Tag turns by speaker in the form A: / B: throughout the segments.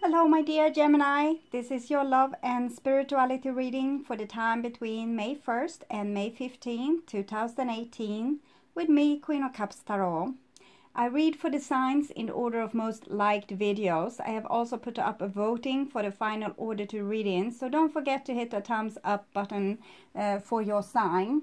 A: Hello my dear Gemini, this is your love and spirituality reading for the time between May 1st and May 15th, 2018 with me, Queen of Cups Tarot. I read for the signs in order of most liked videos. I have also put up a voting for the final order to read in, so don't forget to hit the thumbs up button for your sign.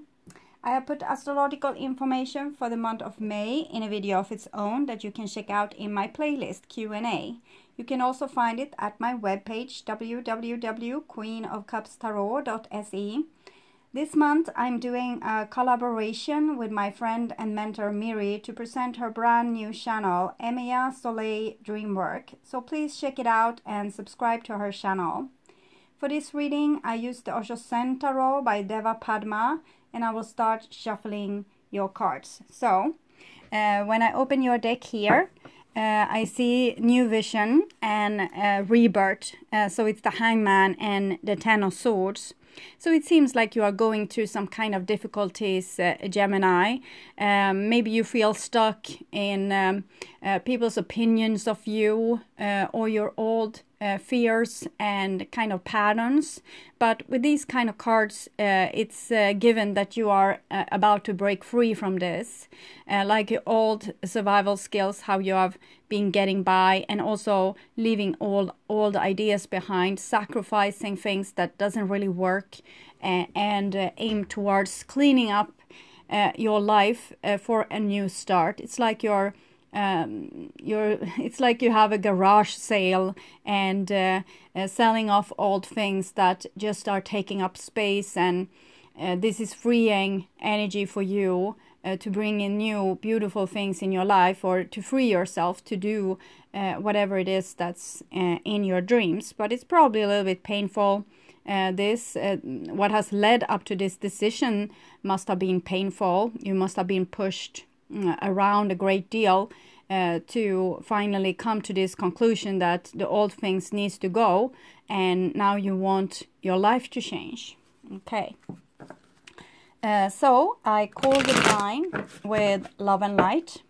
A: I have put astrological information for the month of May in a video of its own that you can check out in my playlist Q&A. You can also find it at my webpage www.queenofcupstarot.se. This month I'm doing a collaboration with my friend and mentor Miri to present her brand new channel, Emiya Soleil Dreamwork. So please check it out and subscribe to her channel. For this reading I used the Osho Zen Tarot by Deva Padma, and I will start shuffling your cards. So when I open your deck here, I see new vision and rebirth. So it's the Hangman and the Ten of Swords. So it seems like you are going through some kind of difficulties, Gemini. Maybe you feel stuck in people's opinions of you or your old fears and kind of patterns. But with these kind of cards, it's given that you are about to break free from this. Like your old survival skills, how you have been getting by, and also leaving all old ideas behind, sacrificing things that doesn't really work, and aim towards cleaning up your life for a new start. It's like it's like you have a garage sale and selling off old things that just are taking up space, and this is freeing energy for you to bring in new beautiful things in your life, or to free yourself to do whatever it is that's in your dreams. But it's probably a little bit painful. What has led up to this decision must have been painful. You must have been pushed around a great deal to finally come to this conclusion that the old things needs to go, and now you want your life to change. Okay. So I call the line with Love and Light,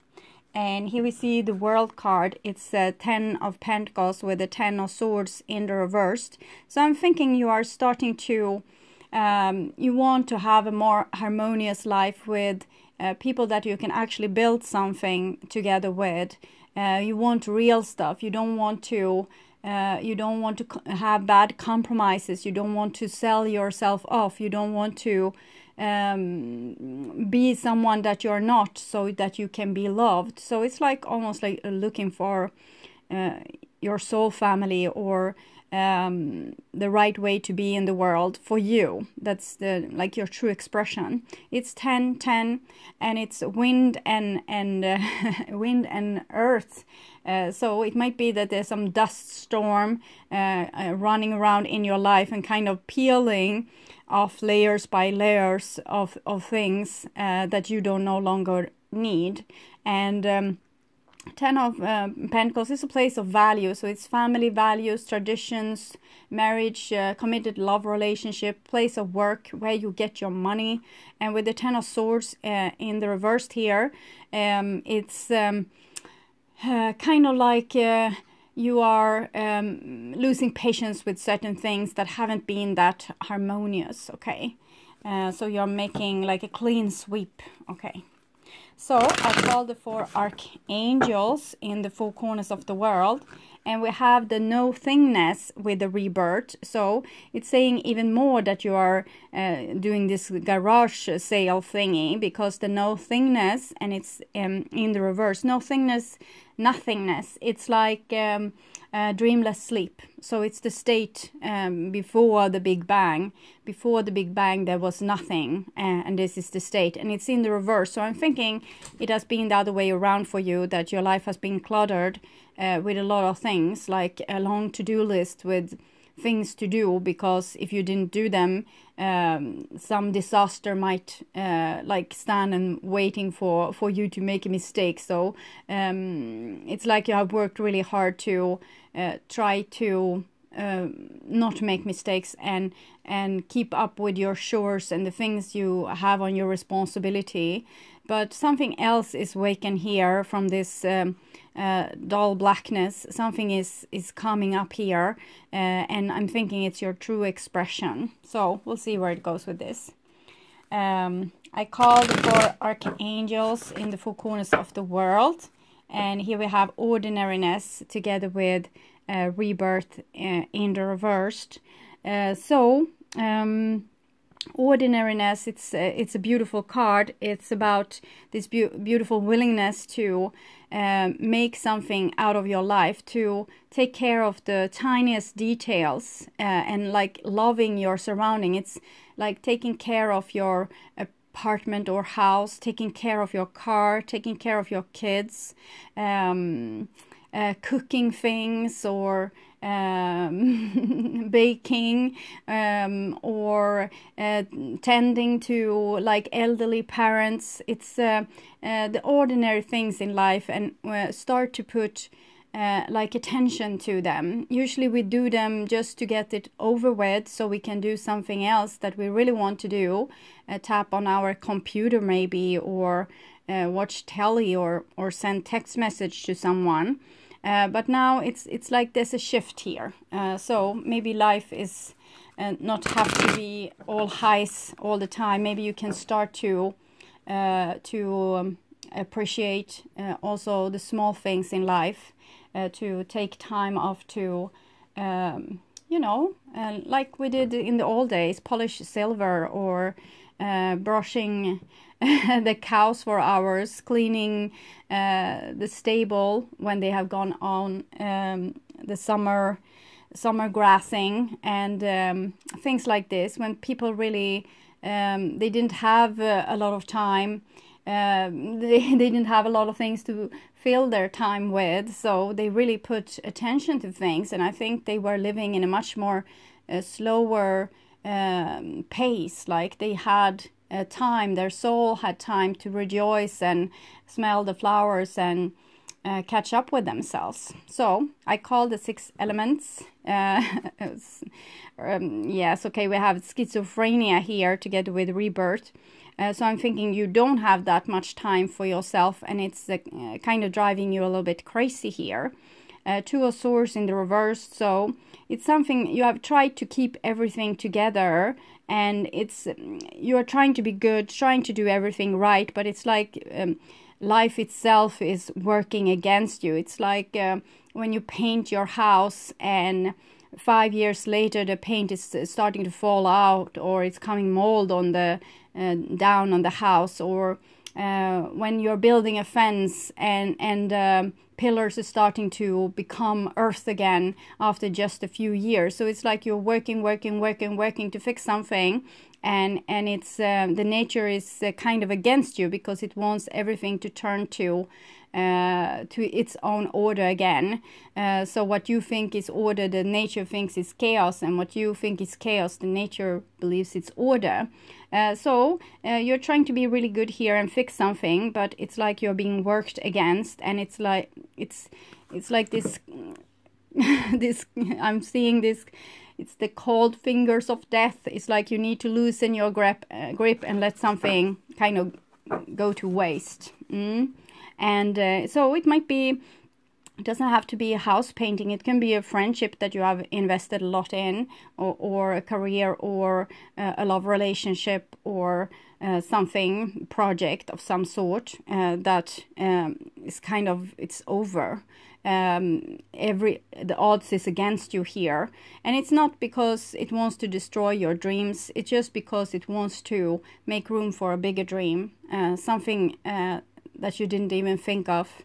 A: and here we see the World card. It's 10 of Pentacles with the 10 of Swords in the reversed. So I'm thinking you are starting to you want to have a more harmonious life with people that you can actually build something together with. You want real stuff. You don't want to have bad compromises. You don't want to sell yourself off. You don't want to be someone that you're not, so that you can be loved. So it's like almost like looking for your soul family, or the right way to be in the world for you. That's like your true expression. It's 10-10, and it's wind and wind and earth. So it might be that there's some dust storm running around in your life and kind of peeling off layers by layers of things that you don't no longer need. And 10 of Pentacles is a place of value, so it's family values, traditions, marriage, committed love relationship, place of work where you get your money. And with the 10 of Swords in the reversed here, it's kind of like you are losing patience with certain things that haven't been that harmonious. Okay, so you're making like a clean sweep. Okay. So I call the 4 archangels in the 4 corners of the world, and we have the no thingness with the rebirth. So it's saying even more that you are doing this garage sale thingy, because the no thingness, and it's in the reverse. No thingness, nothingness. It's like dreamless sleep. So it's the state before the Big Bang. Before the Big Bang there was nothing, and this is the state, and it's in the reverse. So I'm thinking it has been the other way around for you, that your life has been cluttered with a lot of things, like a long to-do list with things to do, because if you didn't do them, some disaster might like stand and waiting for you to make a mistake. So it's like you have worked really hard to try to not make mistakes and keep up with your chores and the things you have on your responsibility. But something else is waken here from this dull blackness. Something is coming up here, and I'm thinking it's your true expression. So we'll see where it goes with this. I called for archangels in the four corners of the world, and here we have ordinariness together with rebirth in the reversed. Ordinariness, it's a beautiful card. It's about this beautiful willingness to make something out of your life, to take care of the tiniest details, and like loving your surrounding. It's like taking care of your apartment or house, taking care of your car, taking care of your kids, cooking things, or baking, or tending to like elderly parents. It's the ordinary things in life, and start to put like attention to them. Usually we do them just to get it over with so we can do something else that we really want to do, tap on our computer maybe, or watch telly, or send text message to someone. But now it's like there's a shift here. So maybe life is not have to be all highs all the time. Maybe you can start to appreciate also the small things in life, to take time off to, like we did in the old days, polish silver, or brushing the cows for hours, cleaning the stable when they have gone on the summer grassing, and things like this. When people really they didn't have a lot of time, they didn't have a lot of things to fill their time with, so they really put attention to things, and I think they were living in a much more slower pace. Like they had time, their soul had time to rejoice and smell the flowers and catch up with themselves. So I call the 6 elements. Yes, okay, we have schizophrenia here together with rebirth. So I'm thinking you don't have that much time for yourself, and it's kind of driving you a little bit crazy here. 2 of Swords in the reverse, so it's something you have tried to keep everything together, and it's you are trying to be good, trying to do everything right, but it's like life itself is working against you. It's like when you paint your house and 5 years later the paint is starting to fall out, or it's coming mold on the down on the house, or when you're building a fence and pillars are starting to become earth again after just a few years. So it's like you're working to fix something, and it's the nature is kind of against you, because it wants everything to turn to its own order again. So what you think is order, the nature thinks is chaos, and what you think is chaos, the nature believes it's order. So you're trying to be really good here and fix something, but it's like you're being worked against, and it's like this this I'm seeing this, it's the cold fingers of death. It's like you need to loosen your grip and let something kind of go to waste. And so it might be, it doesn't have to be a house painting. It can be a friendship that you have invested a lot in, or a career, or a love relationship, or something, project of some sort that is kind of, it's over. The odds is against you here, and it's not because it wants to destroy your dreams. It's just because it wants to make room for a bigger dream, something that you didn't even think of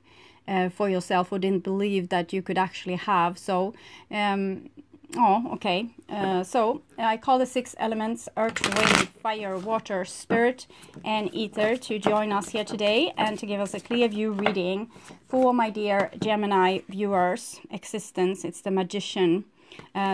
A: for yourself, or didn't believe that you could actually have. So so I call the 6 elements, earth, wind, fire, water, spirit, and ether, to join us here today and to give us a clear view reading for my dear Gemini viewers. Existence, it's the magician.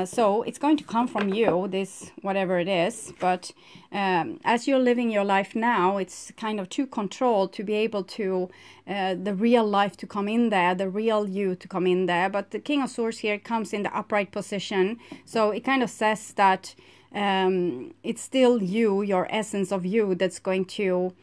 A: So it's going to come from you, this whatever it is, but as you're living your life now, it's kind of too controlled to be able to the real life to come in there, the real you to come in there. But the King of Swords here comes in the upright position, so it kind of says that it's still you, your essence of you, that's going to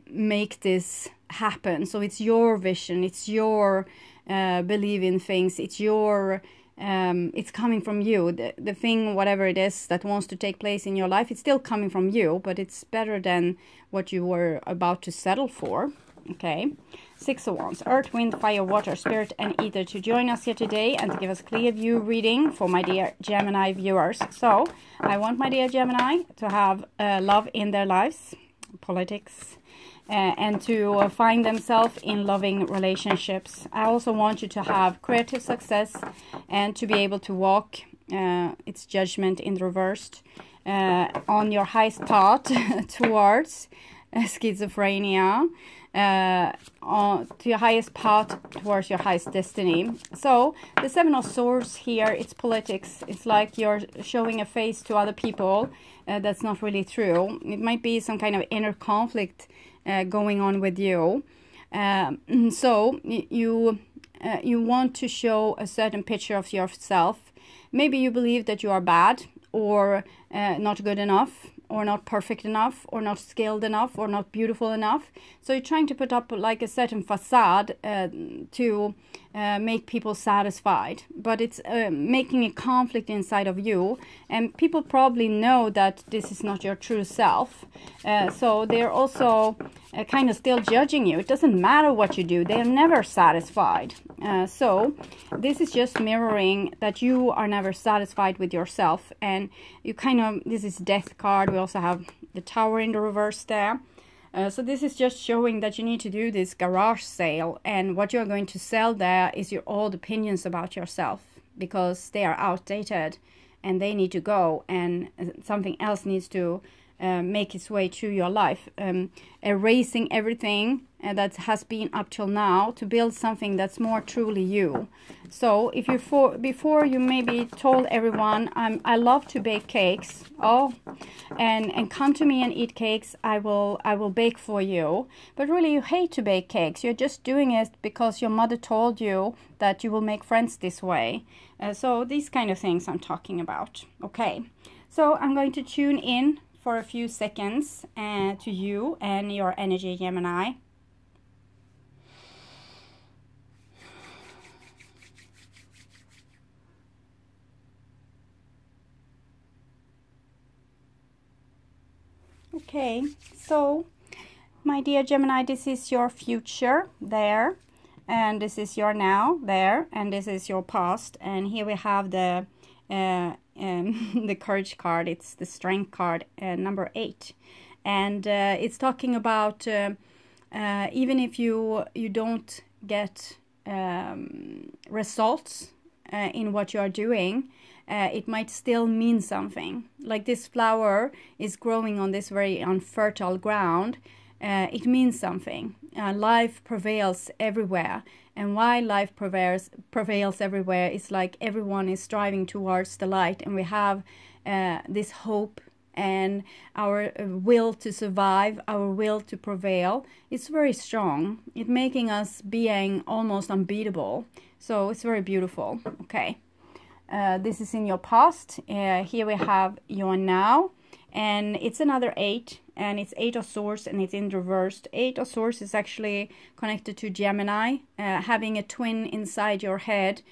A: make this happen. So it's your vision, it's your belief in things, it's your it's coming from you. The thing, whatever it is that wants to take place in your life, it's still coming from you, but it's better than what you were about to settle for. Okay, 6 of Wands, Earth, Wind, Fire, Water, Spirit, and Ether to join us here today and to give us clear view reading for my dear Gemini viewers. So I want my dear Gemini to have love in their lives, politics, and to find themselves in loving relationships. I also want you to have creative success and to be able to walk, it's judgment in reversed, on your highest path towards schizophrenia, to your highest path towards your highest destiny. So the 7 of Swords here, it's politics. It's like you're showing a face to other people that's not really true. It might be some kind of inner conflict going on with you. So you want to show a certain picture of yourself. Maybe you believe that you are bad or not good enough, or not perfect enough, or not skilled enough, or not beautiful enough. So you're trying to put up like a certain facade to make people satisfied, but it's making a conflict inside of you, and people probably know that this is not your true self. So they're also kind of still judging you. It doesn't matter what you do, they're never satisfied. So this is just mirroring that you are never satisfied with yourself, and you kind of, this is Death card. We also have the Tower in the reverse there. So this is just showing that you need to do this garage sale, and what you're going to sell there is your old opinions about yourself, because they are outdated and they need to go, and something else needs to make its way through your life, erasing everything that has been up till now to build something that's more truly you. So if you before you maybe told everyone, I love to bake cakes, and come to me and eat cakes, I will bake for you, but really you hate to bake cakes. You're just doing it because your mother told you that you will make friends this way. So these kind of things I'm talking about. Okay, so I'm going to tune in for a few seconds to you and your energy, Gemini. Okay, so my dear Gemini, this is your future there, and this is your now there, and this is your past, and here we have the the courage card. It's the strength card, number 8, and it's talking about even if you don't get results in what you are doing, it might still mean something. Like this flower is growing on this very unfertile ground. It means something. Life prevails everywhere, and why life prevails everywhere is like everyone is striving towards the light, and we have this hope and our will to survive, our will to prevail. It's very strong. It's making us being almost unbeatable. So it's very beautiful. Okay, this is in your past. Here we have your now, and it's another 8. And it's 8 of Swords, and it's in reversed. 8 of Swords is actually connected to Gemini, having a twin inside your head,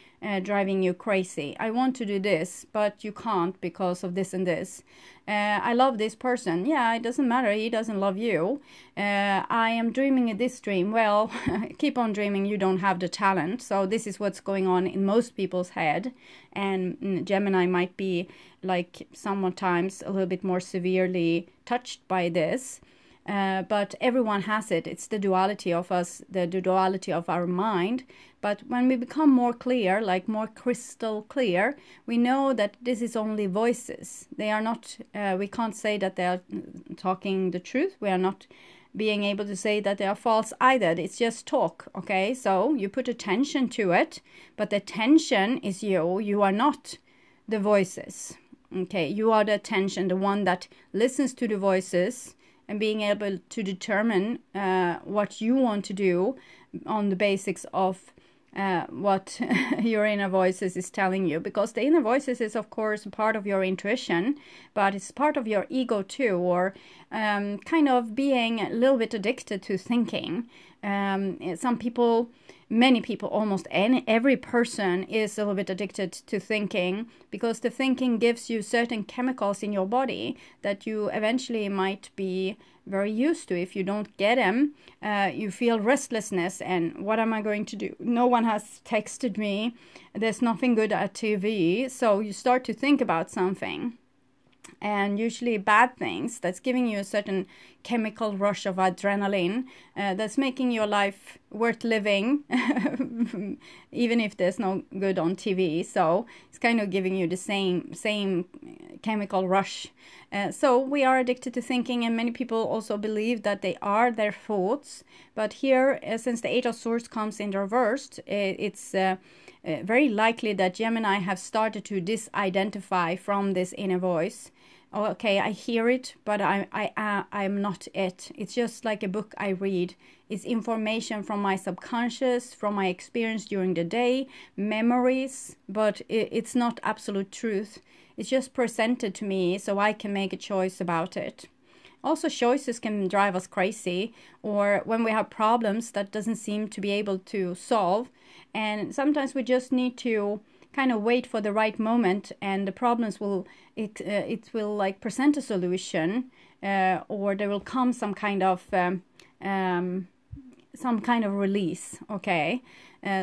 A: driving you crazy. I want to do this, but you can't because of this and this. I love this person. Yeah, it doesn't matter. He doesn't love you. I am dreaming this dream. Well, keep on dreaming. You don't have the talent. So this is what's going on in most people's head. And Gemini might be like sometimes a little bit more severely touched by this. But everyone has it. It's the duality of us, the duality of our mind. But when we become more clear, like more crystal clear, we know that this is only voices. They are not, we can't say that they are talking the truth. We are not being able to say that they are false either. It's just talk, okay? So you put attention to it, but the attention is you. You are not the voices, okay? You are the attention, the one that listens to the voices, and being able to determine what you want to do on the basics of what your inner voices is telling you, because the inner voices is of course part of your intuition, but it's part of your ego too, or kind of being a little bit addicted to thinking. Some people, many people, almost every person is a little bit addicted to thinking, because the thinking gives you certain chemicals in your body that you eventually might be very used to. If you don't get them, you feel restlessness, and what am I going to do? No one has texted me. There's nothing good at TV. So you start to think about something, and usually bad things that's giving you a certain chemical rush of adrenaline that's making your life worth living, even if there's no good on TV. So it's kind of giving you the same chemical rush. So we are addicted to thinking, and many people also believe that they are their thoughts. But here, since the Eight of Swords comes in reversed, it's very likely that Gemini have started to disidentify from this inner voice. Oh, okay, I hear it, but I'm not it. It's just like a book I read. It's information from my subconscious, from my experience during the day, memories, but it's not absolute truth. It's just presented to me so I can make a choice about it. Also, choices can drive us crazy, or when we have problems that doesn't seem to be able to solve. And sometimes we just need to kind of wait for the right moment, and the problems will like present a solution, or there will come some kind of release. Okay,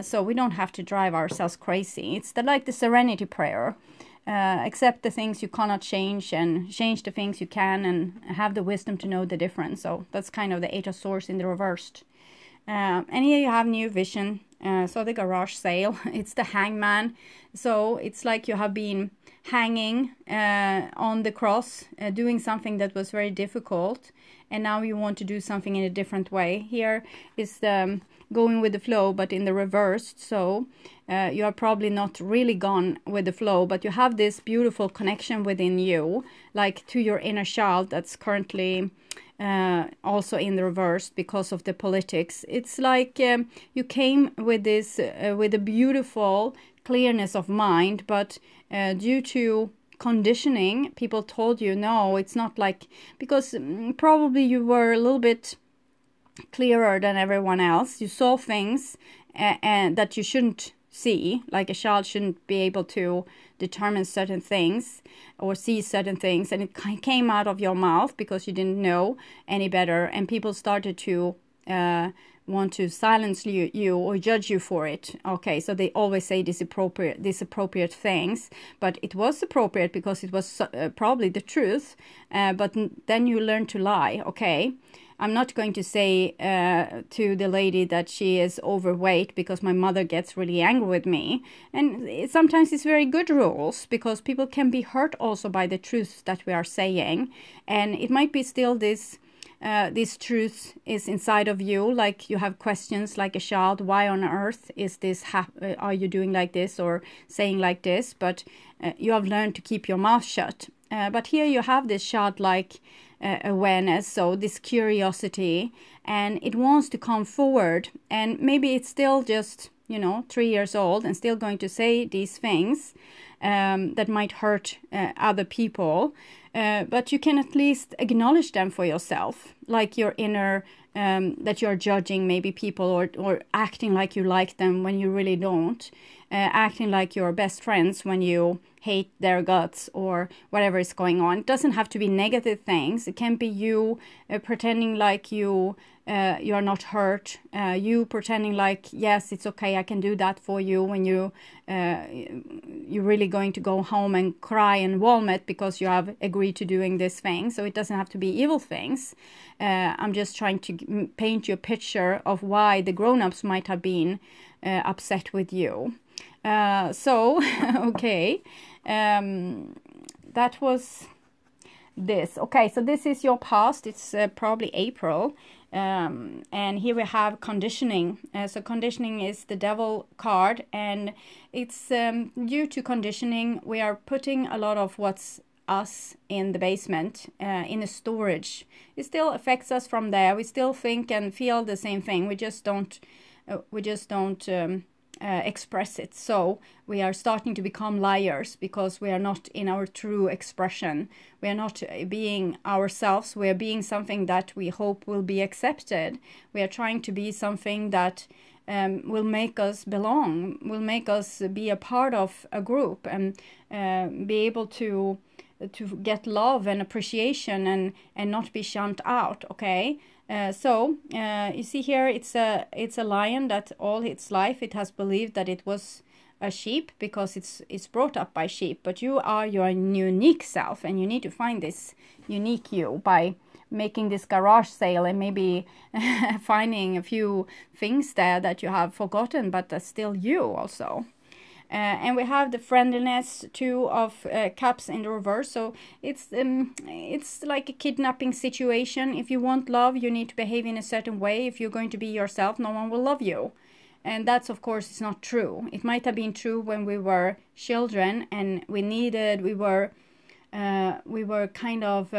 A: so we don't have to drive ourselves crazy. It's like the serenity prayer. Accept the things you cannot change, and change the things you can, and have the wisdom to know the difference. So that's kind of the Eight of Swords in the reversed. And here you have new vision. So the garage sale, it's the hangman. So it's like you have been hanging on the cross, doing something that was very difficult, and now you want to do something in a different way. Here is the going with the flow, but in the reversed. So you are probably not really gone with the flow, but you have this beautiful connection within you, like to your inner child that's currently also in the reverse because of the politics. It's like you came with this with a beautiful clearness of mind, but due to conditioning, people told you no, it's not like, because probably you were a little bit clearer than everyone else. You saw things and that you shouldn't see, like a child shouldn't be able to determine certain things or see certain things, and it came out of your mouth because you didn't know any better, and people started to want to silence you or judge you for it. Okay, so they always say disappropriate things, but it was appropriate because it was probably the truth, but then you learn to lie. Okay, I'm not going to say to the lady that she is overweight because my mother gets really angry with me. And sometimes it's very good rules, because people can be hurt also by the truth that we are saying. And it might be still this truth is inside of you, like you have questions like a child, why on earth is this are you doing like this or saying like this? But you have learned to keep your mouth shut. But here you have this childlike awareness, so this curiosity, and it wants to come forward, and maybe it's still just 3 years old and still going to say these things that might hurt other people, but you can at least acknowledge them for yourself, like your inner that you're judging maybe people or acting like you like them when you really don't, acting like your best friends when you hate their guts or whatever is going on. It doesn't have to be negative things. It can be you pretending like you are not hurt, you pretending like, yes, it's okay, I can do that for you, when you're really going to go home and cry and vomit because you have agreed to doing this thing. So it doesn't have to be evil things. I'm just trying to paint you a picture of why the grown-ups might have been upset with you. So okay, that was this. Okay, so this is your past. It's probably April, and here we have conditioning. So conditioning is the devil card, and it's due to conditioning we are putting a lot of what's us in the basement, in a storage. It still affects us from there. We still think and feel the same thing. We just don't express it. So we are starting to become liars because we are not in our true expression. We are not being ourselves. We are being something that we hope will be accepted. We are trying to be something that will make us belong, will make us be a part of a group, and be able to get love and appreciation, and not be shunned out. Okay. So you see here, it's a lion that all its life it has believed that it was a sheep because it's brought up by sheep. But you are your unique self, and you need to find this unique you by making this garage sale and maybe finding a few things there that you have forgotten, but that's still you also. And we have the friendliness, 2 of cups in the reverse. So it's like a kidnapping situation. If you want love, you need to behave in a certain way. If you're going to be yourself, no one will love you. And that's, of course, is not true. It might have been true when we were children, and we were kind of,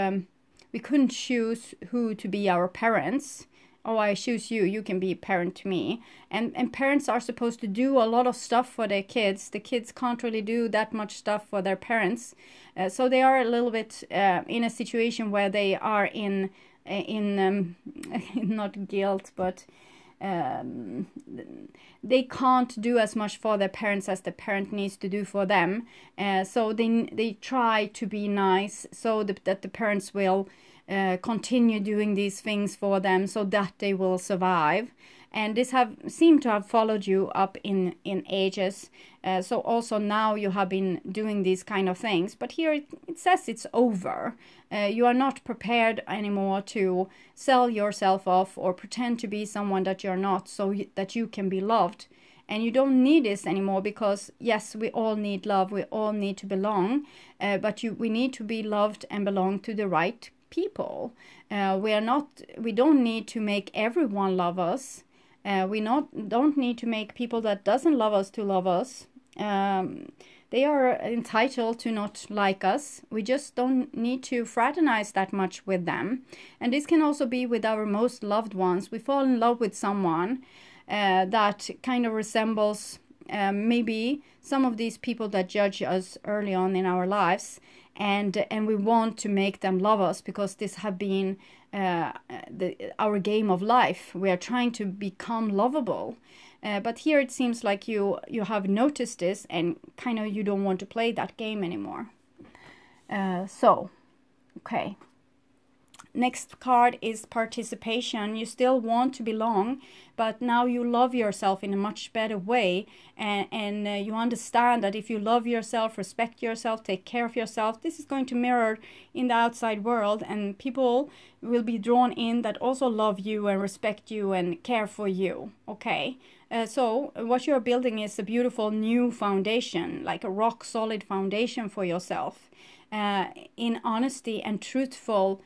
A: we couldn't choose who to be our parents. Oh, I choose you, you can be a parent to me. And parents are supposed to do a lot of stuff for their kids. The kids can't really do that much stuff for their parents. So they are a little bit in a situation where they are in not guilt, but they can't do as much for their parents as the parent needs to do for them. So they try to be nice so that the parents will continue doing these things for them so that they will survive. And this seemed to have followed you up in ages. So also now you have been doing these kind of things. But here it says it's over. You are not prepared anymore to sell yourself off or pretend to be someone that you're not, so that you can be loved. And you don't need this anymore because, yes, we all need love. We all need to belong. But we need to be loved and belong to the right people. We don't need to make everyone love us. We don't need to make people that doesn't love us to love us. They are entitled to not like us. We just don't need to fraternize that much with them. And this can also be with our most loved ones. We fall in love with someone that kind of resembles maybe some of these people that judge us early on in our lives. And we want to make them love us because this have been our game of life. We are trying to become lovable. But here it seems like you have noticed this and kind of you don't want to play that game anymore. Okay. Next card is participation. You still want to belong, but now you love yourself in a much better way. And you understand that if you love yourself, respect yourself, take care of yourself, this is going to mirror in the outside world. And people will be drawn in that also love you and respect you and care for you. Okay. So what you're building is a beautiful new foundation, like a rock solid foundation for yourself, in honesty and truthfulness,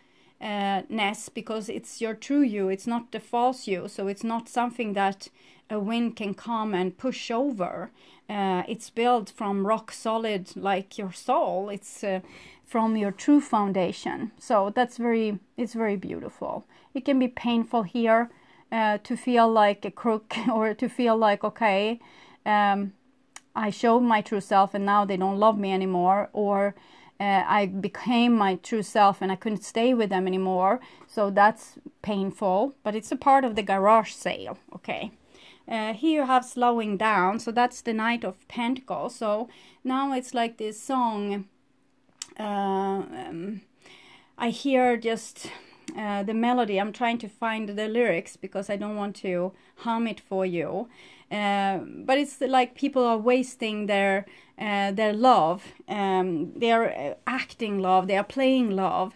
A: because it's your true you, it's not the false you. So it's not something that a wind can come and push over. It's built from rock solid, like your soul. It's from your true foundation. So it's very beautiful. It can be painful here. To feel like a crook, or to feel like, okay, I showed my true self and now they don't love me anymore, or I became my true self and I couldn't stay with them anymore. So that's painful, but it's a part of the garage sale. Okay. Here you have slowing down. So that's the Knight of Pentacles. So now it's like this song. I hear just the melody. I'm trying to find the lyrics because I don't want to hum it for you. But it's like people are wasting their love. They are acting love. They are playing love.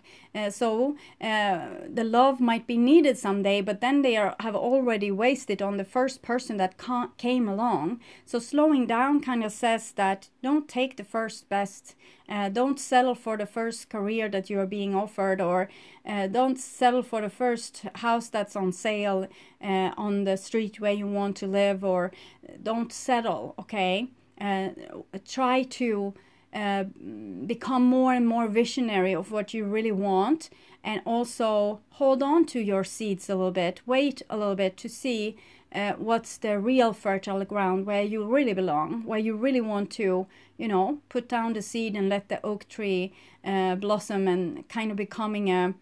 A: So the love might be needed someday, but then they have already wasted on the first person that came along. So slowing down kind of says that don't take the first best. Don't settle for the first career that you are being offered, or don't settle for the first house that's on sale on the street where you want to live, or don't settle, okay? Try to become more and more visionary of what you really want, and also hold on to your seeds a little bit. Wait a little bit to see what's the real fertile ground where you really belong, where you really want to, you know, put down the seed and let the oak tree blossom and kind of becoming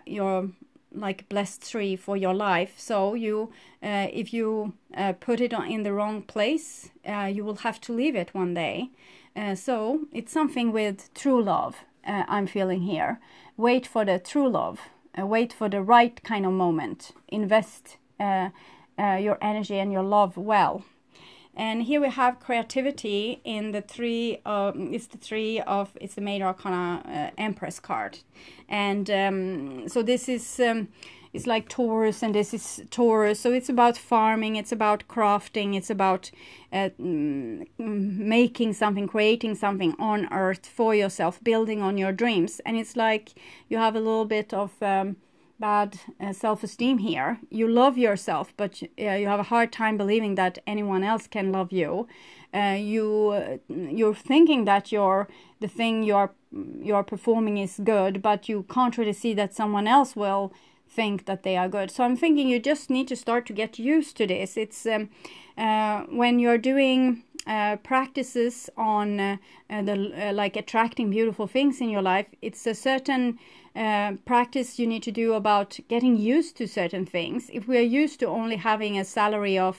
A: your like blessed tree for your life. So you if you put it in the wrong place, you will have to leave it one day. So it's something with true love. I'm feeling here. Wait for the true love. Wait for the right kind of moment. Invest your energy and your love well. And here we have creativity in the three. It's the Major Arcana Empress card, and so this is it's like Taurus, and this is Taurus. So it's about farming, it's about crafting, it's about making something, creating something on earth for yourself, building on your dreams. And it's like you have a little bit of bad self-esteem here. You love yourself, but you have a hard time believing that anyone else can love you. You're thinking that the thing you're performing is good, but you can't really see that someone else will think that they are good. So I'm thinking you just need to start to get used to this. It's when you're doing practices on like attracting beautiful things in your life, it's a certain practice you need to do about getting used to certain things. If we are used to only having a salary of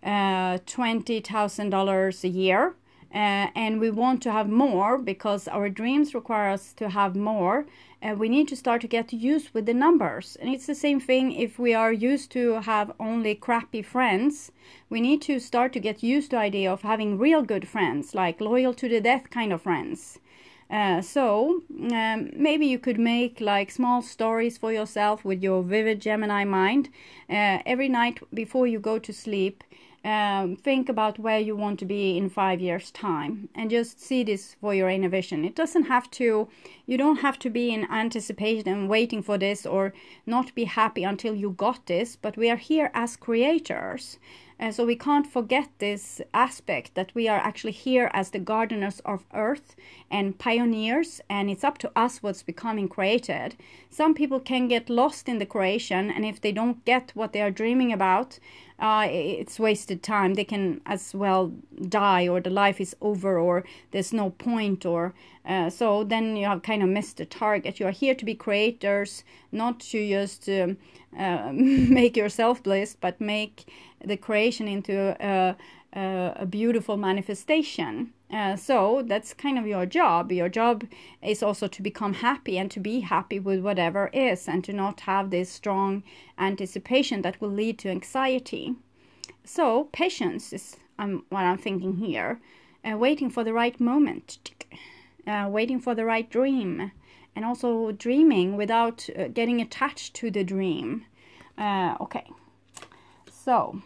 A: $20,000 a year, and we want to have more because our dreams require us to have more, we need to start to get used with the numbers. And it's the same thing if we are used to have only crappy friends. We need to start to get used to the idea of having real good friends, like loyal to the death kind of friends. So maybe you could make like small stories for yourself with your vivid Gemini mind. Every night before you go to sleep, think about where you want to be in 5 years' time, and just see this for your inner vision. It doesn't have to, you don't have to be in anticipation and waiting for this, or not be happy until you got this, but we are here as creators. So we can't forget this aspect, that we are actually here as the gardeners of earth and pioneers, and it's up to us what's becoming created. Some people can get lost in the creation, and if they don't get what they are dreaming about, it's wasted time. They can as well die, or the life is over, or there's no point, or so then you have kind of missed the target. You are here to be creators, not to just make yourself bliss, but make the creation into a beautiful manifestation. So that's kind of your job. Your job is also to become happy and to be happy with whatever is, and to not have this strong anticipation that will lead to anxiety. So patience is what I'm thinking here. Waiting for the right moment, waiting for the right dream, and also dreaming without getting attached to the dream. Okay, so,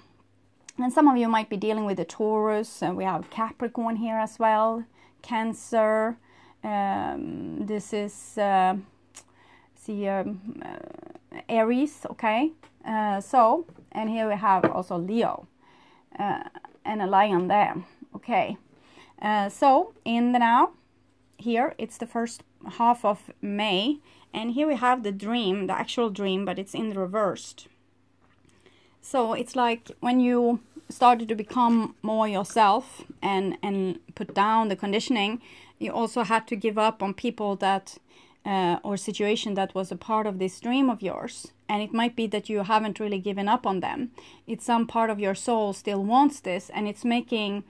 A: and some of you might be dealing with the Taurus, and we have Capricorn here as well, Cancer. This is Aries, okay. So, and here we have also Leo, and a lion there, okay. So in the now, here it's the first half of May, and here we have the dream, the actual dream, but it's in the reversed. So it's like when you started to become more yourself and put down the conditioning, you also had to give up on people that or situation that was a part of this dream of yours. And it might be that you haven't really given up on them. It's some part of your soul still wants this, and it's making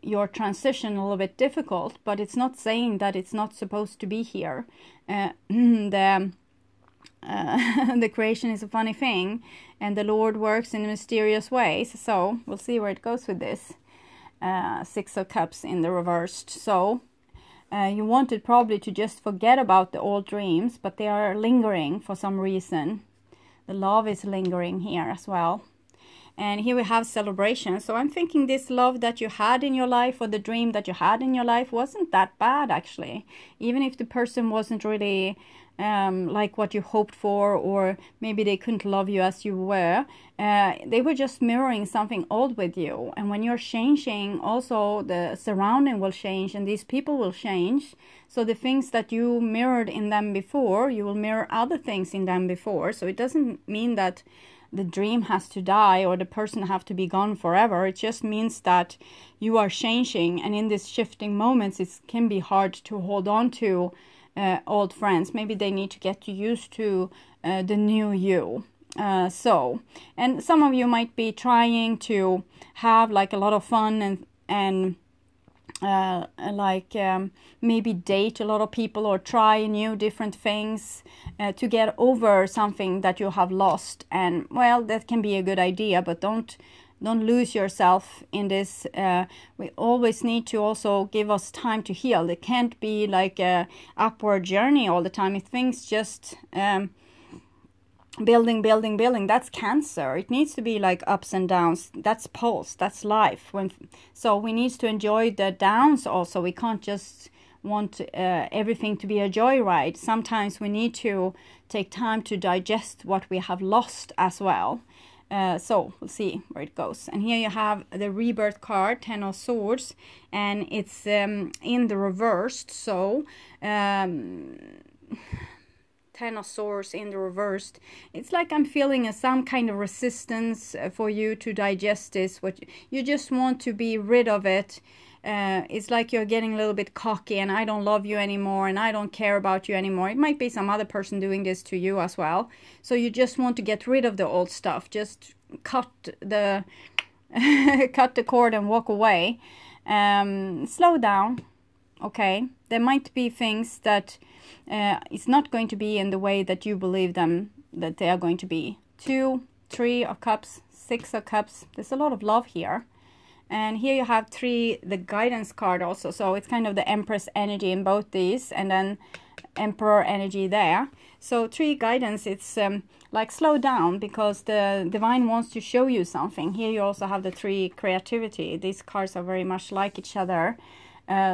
A: your transition a little bit difficult, but it's not saying that it's not supposed to be here. The creation is a funny thing, and the Lord works in mysterious ways. So we'll see where it goes with this. Six of Cups in the reversed. So you wanted probably to just forget about the old dreams, but they are lingering for some reason. The love is lingering here as well. And here we have celebration. So I'm thinking this love that you had in your life, or the dream that you had in your life, wasn't that bad actually. Even if the person wasn't really like what you hoped for, or maybe they couldn't love you as you were, they were just mirroring something old with you. And when you're changing, also the surrounding will change, and these people will change. So the things that you mirrored in them before, you will mirror other things in them before. So it doesn't mean that the dream has to die or the person have to be gone forever. It just means that you are changing, and in these shifting moments it can be hard to hold on to old friends. Maybe they need to get used to the new you. And some of you might be trying to have like a lot of fun and maybe date a lot of people or try new different things to get over something that you have lost. And well, that can be a good idea, but don't lose yourself in this. We always need to also give us time to heal. It can't be like a upward journey all the time. If things just building, that's cancer. It needs to be like ups and downs. That's pulse, that's life. So we need to enjoy the downs also. We can't just want everything to be a joyride. Sometimes we need to take time to digest what we have lost as well. So we'll see where it goes. And here you have the rebirth card, 10 of Swords, and it's in the reversed. So 10 of Swords in the reversed. It's like I'm feeling some kind of resistance for you to digest this. What you just want to be rid of it. It's like you're getting a little bit cocky and I don't love you anymore and I don't care about you anymore. It might be some other person doing this to you as well. So you just want to get rid of the old stuff. Just cut the cut the cord and walk away. Slow down. Okay, there might be things that it's not going to be in the way that you believe them that they are going to be. 2, 3 of Cups, 6 of Cups. There's a lot of love here. And here you have 3, the guidance card also. So it's kind of the Empress energy in both these, and then Emperor energy there. So 3 guidance, it's like slow down because the divine wants to show you something. Here you also have the 3 creativity. These cards are very much like each other.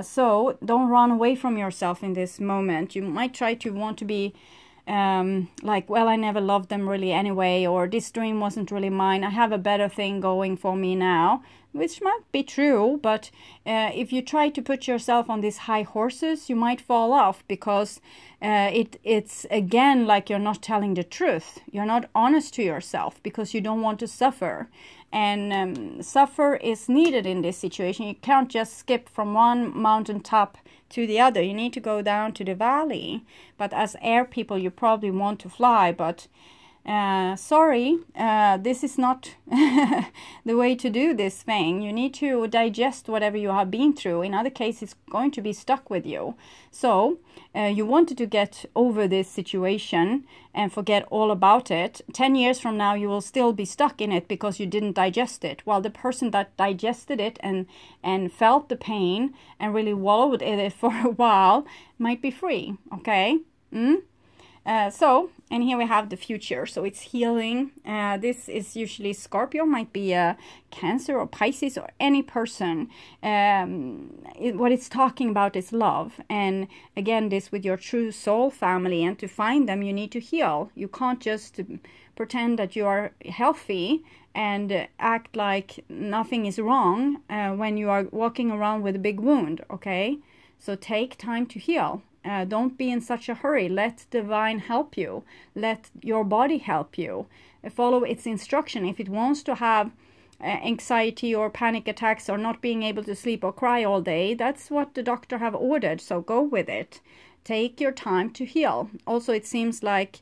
A: So don't run away from yourself in this moment. You might try to want to be like, well, I never loved them really anyway, or this dream wasn't really mine. I have a better thing going for me now, which might be true, but if you try to put yourself on these high horses, you might fall off because it's again like you're not telling the truth. You're not honest to yourself because you don't want to suffer. And suffer is needed in this situation. You can't just skip from one mountaintop to the other. You need to go down to the valley. But as air people, you probably want to fly. But sorry, this is not the way to do this thing. You need to digest whatever you have been through. In other cases, it's going to be stuck with you. So you wanted to get over this situation and forget all about it. 10 years from now, you will still be stuck in it because you didn't digest it. While the person that digested it and felt the pain and really wallowed in it for a while might be free, okay? And here we have the future. So it's healing. This is usually Scorpio, might be a Cancer or Pisces or any person. What it's talking about is love. And again, this with your true soul family. And to find them, you need to heal. You can't just pretend that you are healthy and act like nothing is wrong when you are walking around with a big wound, okay? So take time to heal. Don't be in such a hurry. Let divine help you. Let your body help you. Follow its instruction. If it wants to have anxiety or panic attacks or not being able to sleep or cry all day, that's what the doctor have ordered. So go with it. Take your time to heal. Also, it seems like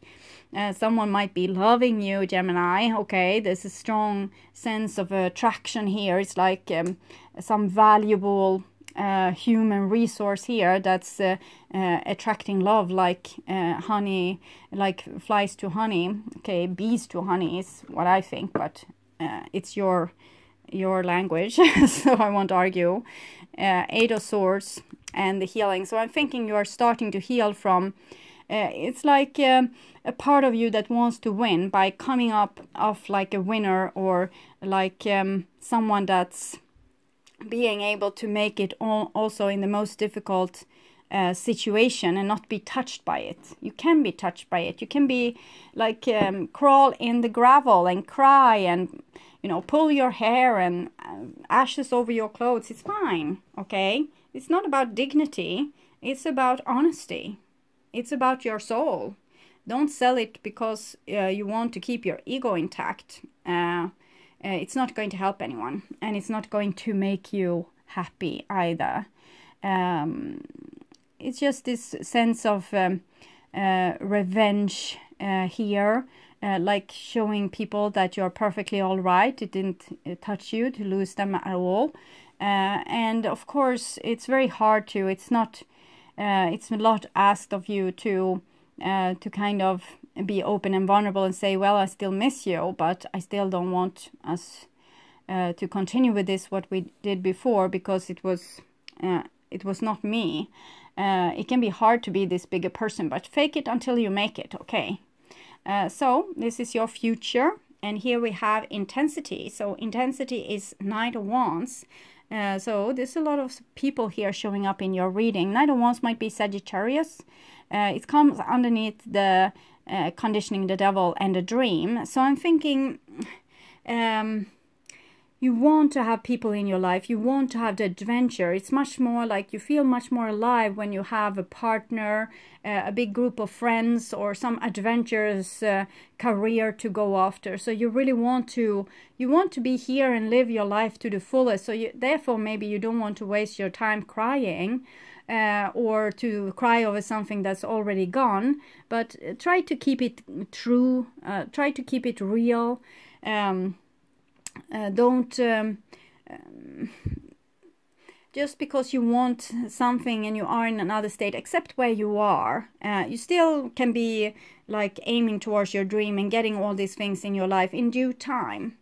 A: someone might be loving you, Gemini. Okay, there's a strong sense of attraction here. It's like some valuable human resource here that's attracting love, like honey, like flies to honey. Okay, bees to honey is what I think, but it's your language, so I won't argue. 8 of Swords and the healing. So I'm thinking you are starting to heal from it's like a part of you that wants to win by coming up of like a winner, or like someone that's being able to make it also in the most difficult situation and not be touched by it. You can be touched by it. You can be like crawl in the gravel and cry and, you know, pull your hair and ashes over your clothes. It's fine, okay? It's not about dignity. It's about honesty. It's about your soul. Don't sell it because you want to keep your ego intact. It's not going to help anyone, and it's not going to make you happy either. It's just this sense of revenge here, like showing people that you're perfectly all right. It didn't touch you to lose them at all. And of course, it's very hard to, it's not, it's a lot asked of you to kind of be open and vulnerable and say, well, I still miss you, but I still don't want us to continue with this, what we did before, because it was not me. It can be hard to be this bigger person, but fake it until you make it, okay? So this is your future, and here we have intensity. So intensity is Knight of Wands. So there's a lot of people here showing up in your reading. Knight of Wands might be Sagittarius. It comes underneath the conditioning the devil and the dream. So I'm thinking you want to have people in your life. You want to have the adventure. It's much more like you feel much more alive when you have a partner, a big group of friends, or some adventurous career to go after. So you really want to be here and live your life to the fullest. So therefore maybe you don't want to waste your time crying or to cry over something that's already gone, but try to keep it true, try to keep it real. Don't just because you want something and you are in another state, accept where you are. You still can be like aiming towards your dream and getting all these things in your life in due time.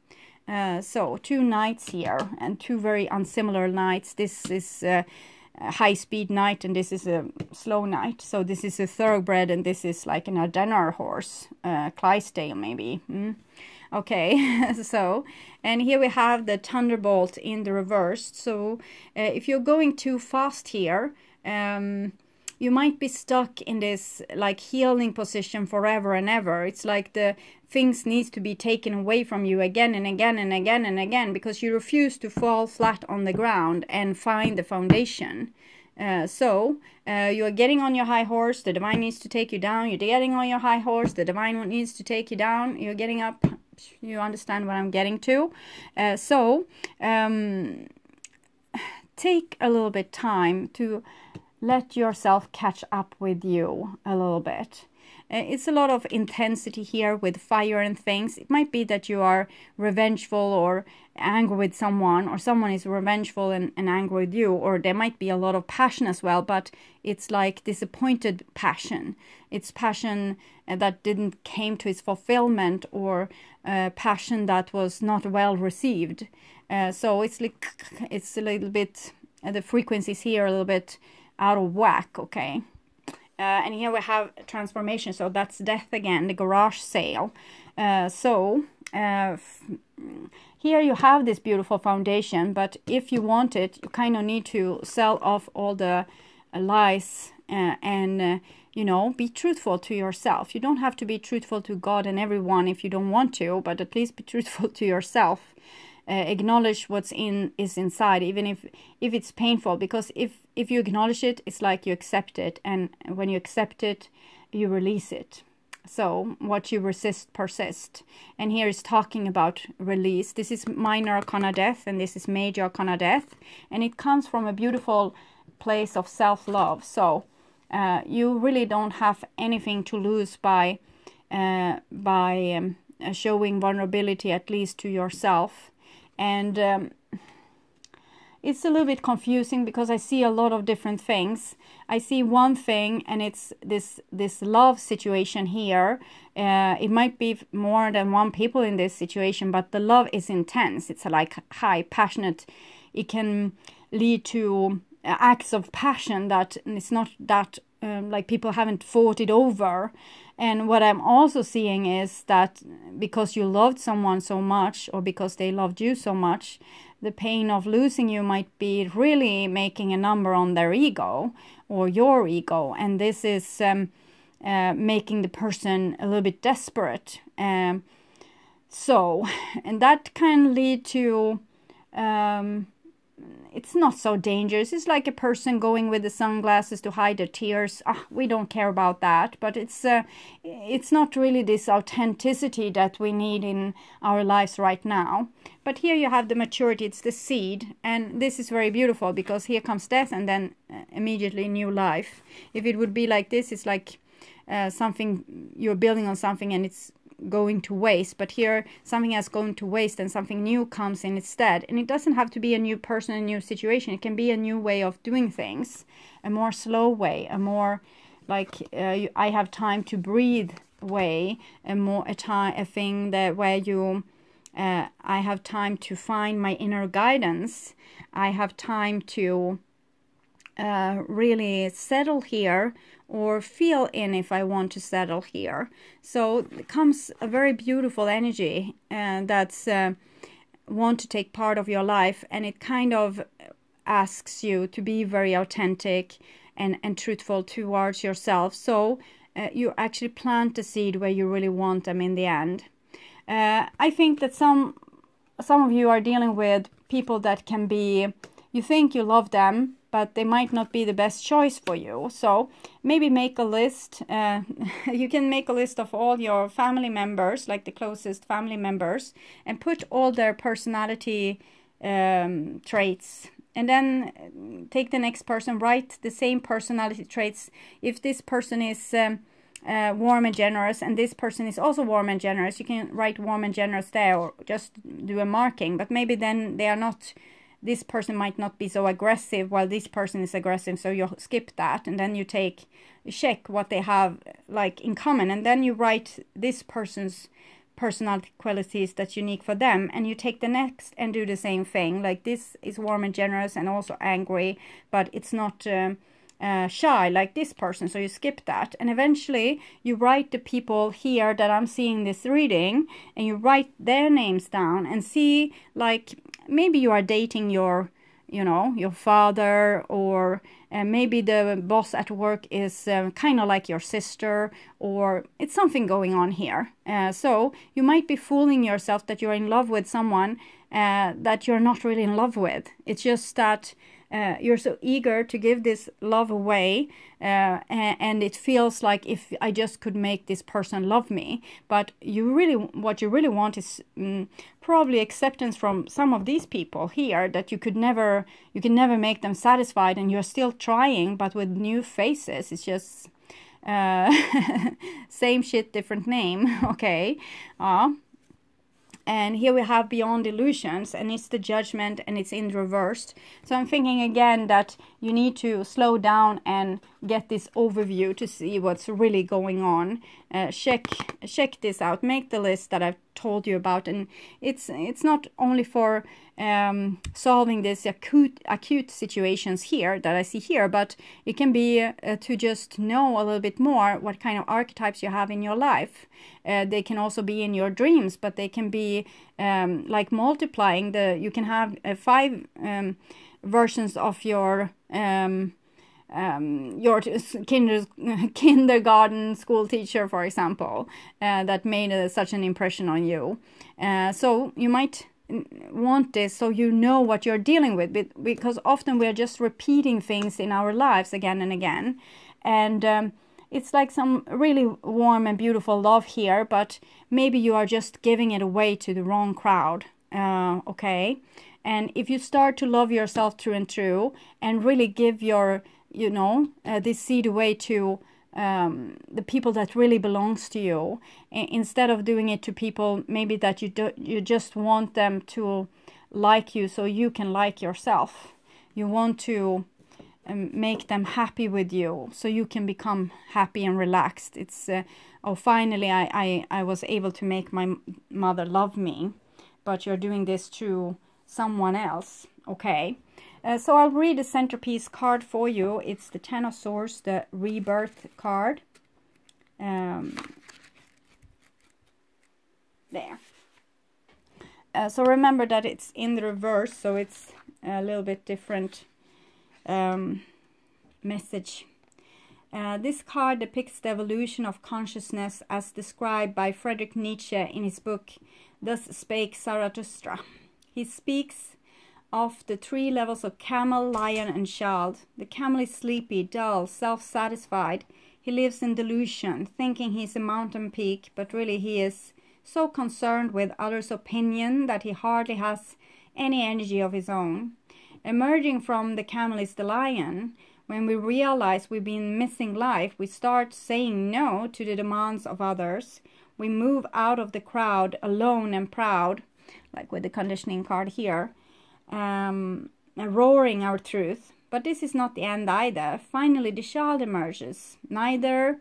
A: So 2 knights here, and 2 very unsimilar knights. This is a high-speed knight and this is a slow knight. So this is a thoroughbred and this is like an Ardenner horse, Clydesdale maybe. Okay, so, and here we have the Thunderbolt in the reverse. So if you're going too fast here, you might be stuck in this like healing position forever and ever. It's like the things needs to be taken away from you again and again and again and again, because you refuse to fall flat on the ground and find the foundation. So you are getting on your high horse, the divine needs to take you down. You're getting on your high horse, the divine needs to take you down. You're getting up. You understand what I'm getting to. Take a little bit time to let yourself catch up with you a little bit. It's a lot of intensity here with fire and things. It might be that you are revengeful or angry with someone, or someone is revengeful and angry with you, or there might be a lot of passion as well, but it's like disappointed passion. It's passion that didn't came to its fulfillment, or passion that was not well received. So it's like it's a little bit, the frequencies here are a little bit out of whack, okay? And here we have transformation, so that's death again, the garage sale. Here you have this beautiful foundation, but if you want it, you kind of need to sell off all the lies and you know, be truthful to yourself. You don't have to be truthful to God and everyone if you don't want to, but at least be truthful to yourself. Acknowledge what's is inside, even if it's painful, because if you acknowledge it, it's like you accept it, and when you accept it, you release it. So what you resist persists, and here is talking about release. This is minor arcana death and this is major arcana death, and it comes from a beautiful place of self-love. So you really don't have anything to lose by showing vulnerability, at least to yourself. And it's a little bit confusing because I see a lot of different things. I see one thing, and it's this love situation here. It might be more than one people in this situation, but the love is intense. It's like high, passionate. It can lead to acts of passion that it's not that like people haven't fought it over. And what I'm also seeing is that because you loved someone so much, or because they loved you so much, the pain of losing you might be really making a number on their ego or your ego. And this is making the person a little bit desperate. And that can lead to, it's not so dangerous. It's like a person going with the sunglasses to hide their tears. We don't care about that, but it's not really this authenticity that we need in our lives right now. But here you have the maturity, it's the seed, and this is very beautiful because here comes death and then immediately new life. If it would be like this, it's like something, you're building on something and it's going to waste, but here something has gone to waste and something new comes in instead. And it doesn't have to be a new person, a new situation. It can be a new way of doing things, a more slow way, a more like I have time to breathe way, a thing that where you I have time to find my inner guidance. I have time to really settle here, or feel in if I want to settle here. So it comes a very beautiful energy that's want to take part of your life, and it kind of asks you to be very authentic and truthful towards yourself. So you actually plant the seed where you really want them in the end. I think that some of you are dealing with people that can be, you think you love them, but they might not be the best choice for you. So maybe make a list. You can make a list of all your family members, like the closest family members, and put all their personality traits. And then take the next person, write the same personality traits. If this person is warm and generous, and this person is also warm and generous, you can write warm and generous there, or just do a marking. But maybe then they are not, this person might not be so aggressive while this person is aggressive, so you skip that, and then you check what they have like in common, and then you write this person's personality qualities that's unique for them, and you take the next and do the same thing. Like this is warm and generous and also angry, but it's not shy like this person, so you skip that. And eventually you write the people here that I'm seeing this reading, and you write their names down and see, like maybe you are dating your father, or maybe the boss at work is kind of like your sister, or it's something going on here. So you might be fooling yourself that you're in love with someone that you're not really in love with. It's just that you're so eager to give this love away, and it feels like if I just could make this person love me. But what you really want is probably acceptance from some of these people here, that you can never make them satisfied, and you're still trying, but with new faces. It's just same shit, different name. Okay. And here we have Beyond Illusions, and it's the Judgment, and it's in reversed. So I'm thinking again that you need to slow down and get this overview to see what's really going on. Check this out. Make the list that I've told you about, and it's not only for solving these acute situations here that I see here, but it can be to just know a little bit more what kind of archetypes you have in your life. They can also be in your dreams, but they can be like multiplying. You can have 5 versions of your kindergarten school teacher, for example, that made such an impression on you. So you might want this so you know what you're dealing with, because often we're just repeating things in our lives again and again, and it's like some really warm and beautiful love here, but maybe you are just giving it away to the wrong crowd. Okay, and if you start to love yourself through and through, and really give your this seed away to the people that really belongs to you, instead of doing it to people maybe that you just want them to like you so you can like yourself. You want to make them happy with you so you can become happy and relaxed. It's finally I was able to make my mother love me, but you're doing this to someone else. Okay. So I'll read the centerpiece card for you. It's the Ten of Swords, the Rebirth card. There. So remember that it's in the reverse, so it's a little bit different message. This card depicts the evolution of consciousness as described by Friedrich Nietzsche in his book, Thus Spake Zarathustra. He speaks of the 3 levels of camel, lion, and child. The camel is sleepy, dull, self-satisfied. He lives in delusion, thinking he's a mountain peak, but really he is so concerned with others' opinion that he hardly has any energy of his own. Emerging from the camel is the lion. When we realize we've been missing life, we start saying no to the demands of others. We move out of the crowd alone and proud, like with the conditioning card here, roaring our truth. But this is not the end either. Finally, the child emerges, neither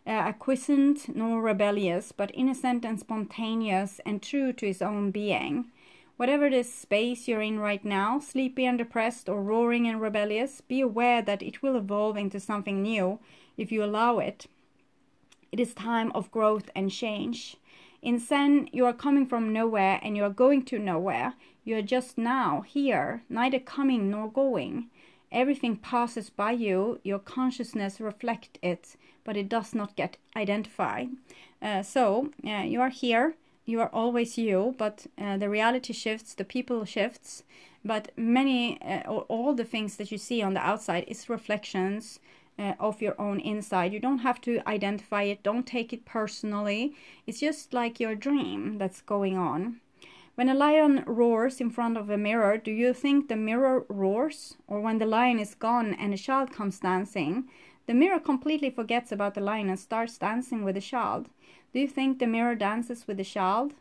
A: acquiescent nor rebellious, but innocent and spontaneous and true to his own being. Whatever this space you're in right now, sleepy and depressed or roaring and rebellious, be aware that it will evolve into something new if you allow it. It is time of growth and change. In Zen, you are coming from nowhere and you are going to nowhere. You are just now, here, neither coming nor going. Everything passes by you, your consciousness reflects it, but it does not get identified. You are here. You are always you, but the reality shifts, the people shifts, but all the things that you see on the outside is reflections of your own inside. You don't have to identify it, don't take it personally. It's just like your dream that's going on. When a lion roars in front of a mirror, do you think the mirror roars? Or when the lion is gone and a child comes dancing, the mirror completely forgets about the lion and starts dancing with the child. Do you think the mirror dances with the child?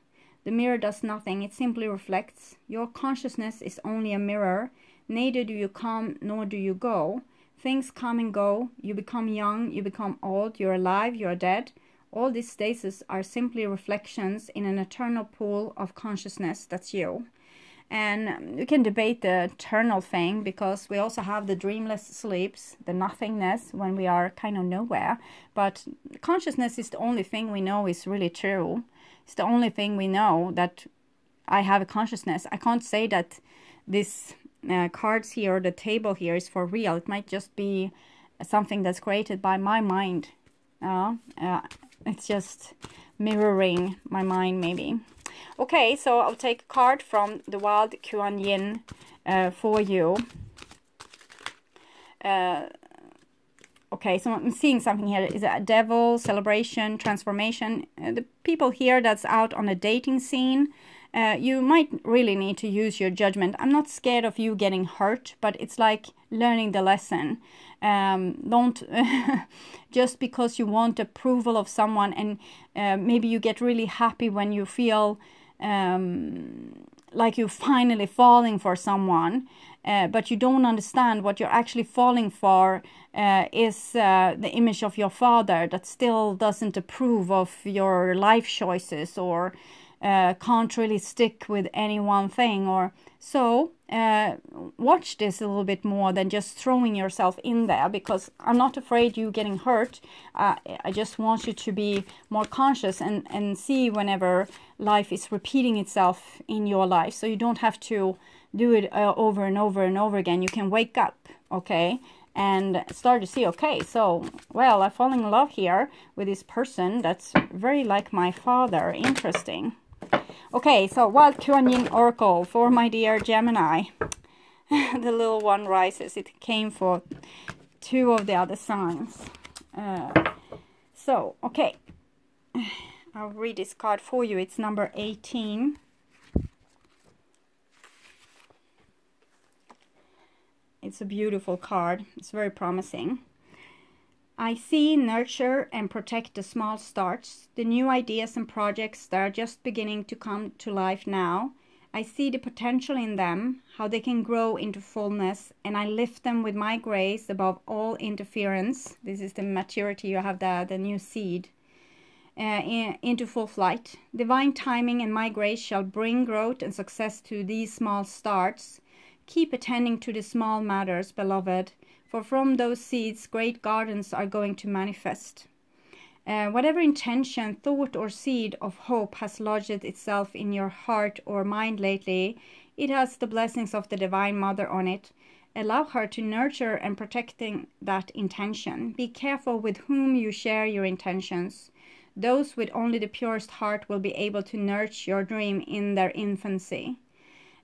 A: The mirror does nothing, it simply reflects. Your consciousness is only a mirror. Neither do you come nor do you go. Things come and go. You become young, you become old, you're alive, you're dead. All these stages are simply reflections in an eternal pool of consciousness. That's you. And you can debate the eternal thing, because we also have the dreamless sleeps, the nothingness when we are kind of nowhere. But consciousness is the only thing we know is really true. It's the only thing we know, that I have a consciousness. I can't say that this cards here or the table here is for real. It might just be something that's created by my mind. It's just mirroring my mind maybe. Okay, so I'll take a card from the Wild Kuan Yin for you. Okay, so I'm seeing something here. Is it a devil, celebration, transformation? The people here that's out on a dating scene, you might really need to use your judgment. I'm not scared of you getting hurt, but it's like learning the lesson. Don't just because you want approval of someone, and maybe you get really happy when you feel like you're finally falling for someone, but you don't understand what you're actually falling for is the image of your father that still doesn't approve of your life choices, or can't really stick with any one thing. Or so watch this a little bit more than just throwing yourself in there, because I'm not afraid you getting hurt. I just want you to be more conscious and see whenever life is repeating itself in your life, so you don't have to do it over and over and over again. You can wake up, okay, and start to see, okay, so, well, I fall in love here with this person that's very like my father. Interesting. Okay, so Wild Kuan Yin Oracle for my dear Gemini. The little one rises. It came for 2 of the other signs. So, okay. I'll read this card for you. It's number 18. It's a beautiful card. It's very promising. I see, nurture, and protect the small starts, the new ideas and projects that are just beginning to come to life now. I see the potential in them, how they can grow into fullness, and I lift them with my grace above all interference. This is the maturity you have there, the new seed, into full flight. Divine timing and my grace shall bring growth and success to these small starts. Keep attending to the small matters, beloved, for from those seeds great gardens are going to manifest. Whatever intention, thought, or seed of hope has lodged itself in your heart or mind lately, it has the blessings of the Divine Mother on it. Allow her to nurture and protecting that intention. Be careful with whom you share your intentions. Those with only the purest heart will be able to nurture your dream in their infancy.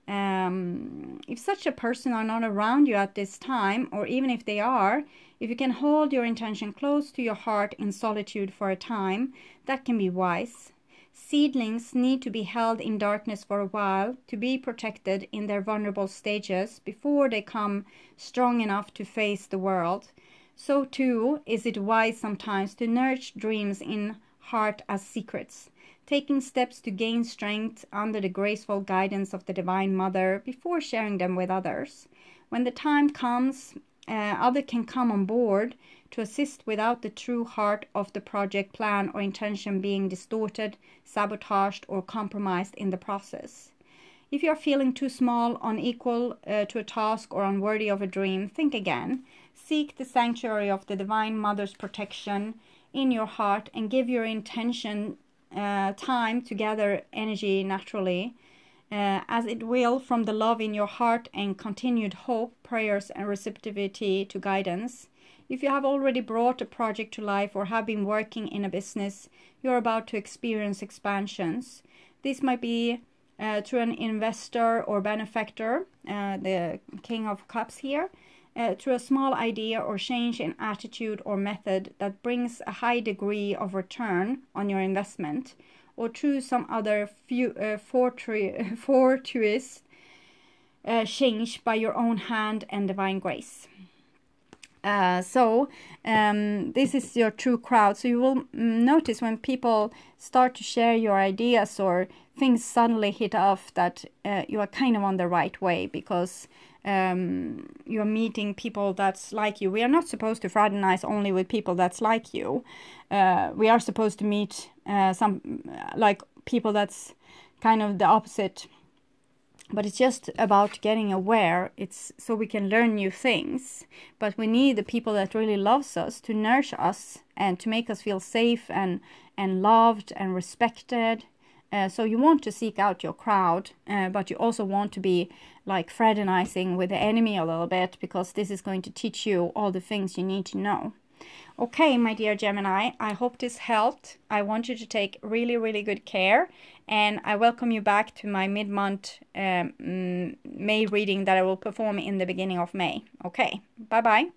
A: If such a person are not around you at this time, or even if they are, if you can hold your intention close to your heart in solitude for a time, that can be wise. Seedlings need to be held in darkness for a while to be protected in their vulnerable stages before they come strong enough to face the world. So too is it wise sometimes to nurture dreams in heart as secrets, taking steps to gain strength under the graceful guidance of the Divine Mother before sharing them with others. When the time comes, others can come on board to assist without the true heart of the project, plan, or intention being distorted, sabotaged, or compromised in the process. If you are feeling too small, unequal to a task, or unworthy of a dream, think again. Seek the sanctuary of the Divine Mother's protection in your heart and give your intention time to gather energy naturally, as it will from the love in your heart and continued hope, prayers, and receptivity to guidance. If you have already brought a project to life or have been working in a business, you are about to experience expansions. This might be through an investor or benefactor, the King of Cups here, through a small idea or change in attitude or method that brings a high degree of return on your investment, or through some other fortuitous change by your own hand and divine grace. This is your true crowd. So you will notice when people start to share your ideas or things suddenly hit off that you are kind of on the right way, because you're meeting people that's like you. We are not supposed to fraternize only with people that's like you. We are supposed to meet some like people that's kind of the opposite. But it's just about getting aware. It's so we can learn new things. But we need the people that really loves us to nourish us and to make us feel safe and loved and respected. So you want to seek out your crowd, but you also want to be like fraternizing with the enemy a little bit, because this is going to teach you all the things you need to know. Okay, my dear Gemini, I hope this helped. I want you to take really, really good care. And I welcome you back to my mid-month May reading that I will perform in the beginning of May. Okay, bye-bye.